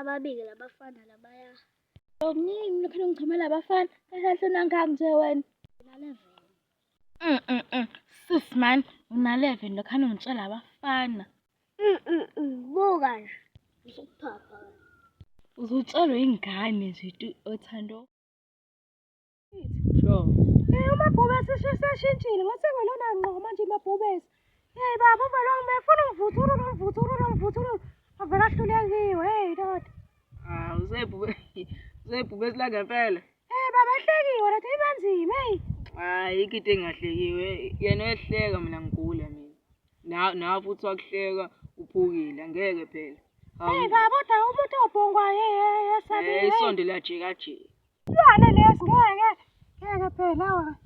ababili labafana labaya. Okuningi lokhona ngichamela abafana. Kahle nangaka nje wena. Una 11. Sis man, una 11 lokhana ungitshela abafana. Buka nje. Usukuphapha. Uzutshelwe ingane nje Othando. Sure. Umabhubesi seshintshile ngasengelona ngqo manje amabhubesi. Hey baba uvela ngifuna ngivuthulule. Avela ahlulekiwe hey doda. Uzebhubesi la ngempela. Baba ehlekiwe lethe ibanzima hey. Hayi ikiti engahlekiwe. Yena uyehleka mina ngigula mina. Na futhi wakuhleka uphukile angeke phela. Hey baba uda umuntu obhongwayo yasabi. Isonto lajika jika. Lwane ngeke phela wa.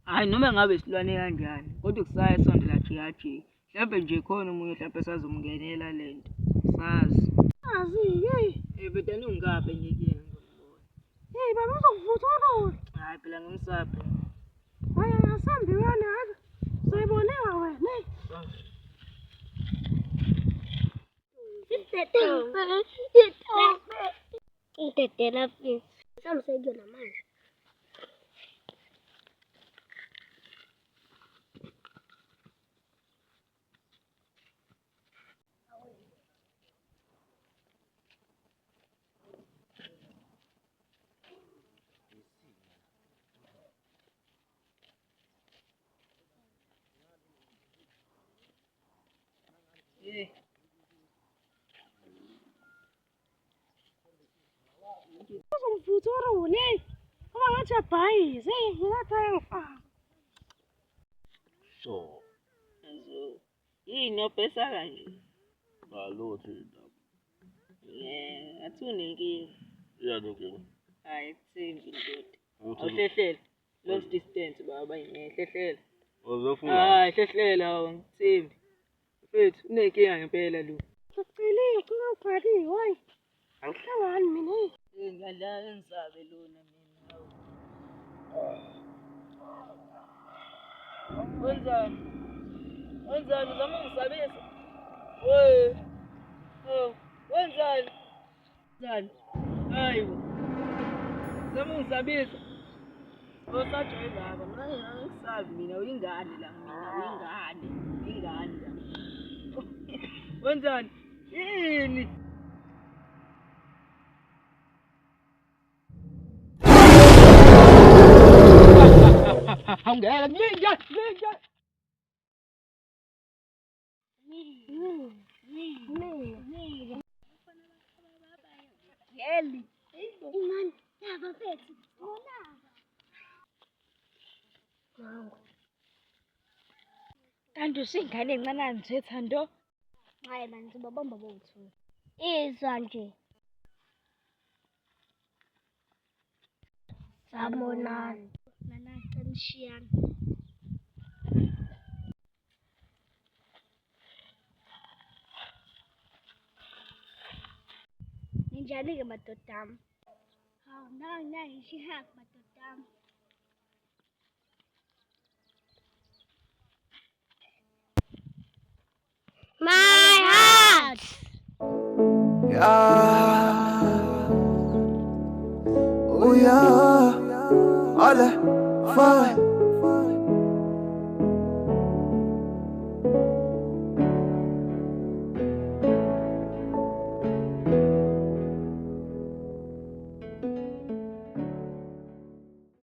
Hayi noma ngabe silwane kanjani kodwa kusaya isonto lajika jika. Mhlawumbe nje khona umunye mhlawumbe sazomngenela lento. Sazi. Azi hey. Bedani ungaphe nyekeni ngizobona. Hey baba uzokuvuthulula. Hayi phela ngimsaphe. Hayi ngasambi wena hayi. Sayiboneka wena hey. Ngidedela fisi. Samsekela manje. Uzomvuthulule. Ngoba ngathi abhayize ngikathaya ngifaka. So, Yini opesa kanje? alutho indaba. Athi unenkinga. Iyanenkinga. Hayi kuthembi ndoda. Uthi Awuhlehlela. Long distance baba ngiyehlela. uzofuna. Hayi hlehlela ngithembi. Mfethu unenkinga ngempela lo. Ngicela ubhaliwe hayi. Angihlangani mina hey. Ngidlala engisabe lona mina. Wenzani? Uzama ungisabisa? Wenzani? Hayibo. Uzama ungisabisa? Osajoyina baba, mina ngisabi mina uyingane la mina, ingane la. Wenzani? Yini? Hongera, ninja. Yeli. Imani, yaba mfethu. Ngolaba. Nangu. Kanti usingane encane nje Thando. Hayi manje babamba bowuthu. Izwa nje. Sabonani. Nana qinishiyana. Ninjani ke madodam? Hawu nangi shihak madodam. My heart. Yeah. Oh yeah. All that fun.